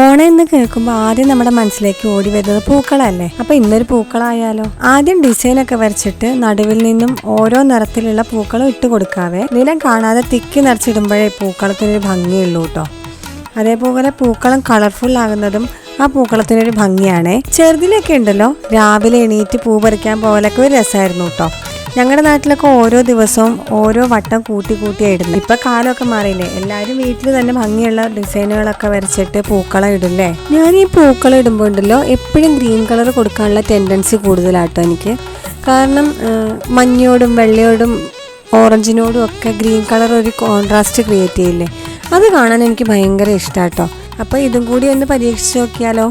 ഓണം എന്ന് കേൾക്കുമ്പോൾ ആദ്യം നമ്മുടെ മനസ്സിലേക്ക് ഓടി വരുന്നത് പൂക്കളല്ലേ. അപ്പൊ ഇന്നൊരു പൂക്കളായാലോ? ആദ്യം ഡിസൈനൊക്കെ വരച്ചിട്ട് നടുവിൽ നിന്നും ഓരോ നിറത്തിലുള്ള പൂക്കളും ഇട്ട് കൊടുക്കാവേ. നിലം കാണാതെ തിക്കി നിറച്ചിടുമ്പോഴേ പൂക്കളത്തിനൊരു ഭംഗിയുള്ളൂ കേട്ടോ. അതേപോലെ പൂക്കളം കളർഫുൾ ആകുന്നതും ആ പൂക്കളത്തിനൊരു ഭംഗിയാണേ. ചെറുതിലൊക്കെ ഉണ്ടല്ലോ, രാവിലെ എണീറ്റ് പൂ പറിക്കാൻ പോകലൊക്കെ ഒരു രസമായിരുന്നു കേട്ടോ. ഞങ്ങളുടെ നാട്ടിലൊക്കെ ഓരോ ദിവസവും ഓരോ വട്ടം കൂട്ടിയായിരുന്നു. ഇപ്പൊ കാലമൊക്കെ മാറിയില്ലേ, എല്ലാവരും വീട്ടിൽ തന്നെ ഭംഗിയുള്ള ഡിസൈനുകളൊക്കെ വരച്ചിട്ട് പൂക്കളം ഇടില്ലേ. ഞാൻ ഈ പൂക്കളം ഇടുമ്പോൾ ഉണ്ടല്ലോ എപ്പോഴും ഗ്രീൻ കളർ കൊടുക്കാനുള്ള ടെൻഡൻസി കൂടുതലാട്ടോ എനിക്ക്. കാരണം മഞ്ഞയോടും വെള്ളയോടും ഓറഞ്ചിനോടും ഒക്കെ ഗ്രീൻ കളർ ഒരു കോൺട്രാസ്റ്റ് ക്രിയേറ്റ് ചെയ്യില്ലേ, അത് കാണാൻ എനിക്ക് ഭയങ്കര ഇഷ്ടമാട്ടോ. അപ്പോൾ ഇതും കൂടി ഒന്ന് പരീക്ഷിച്ച് നോക്കിയാലോ.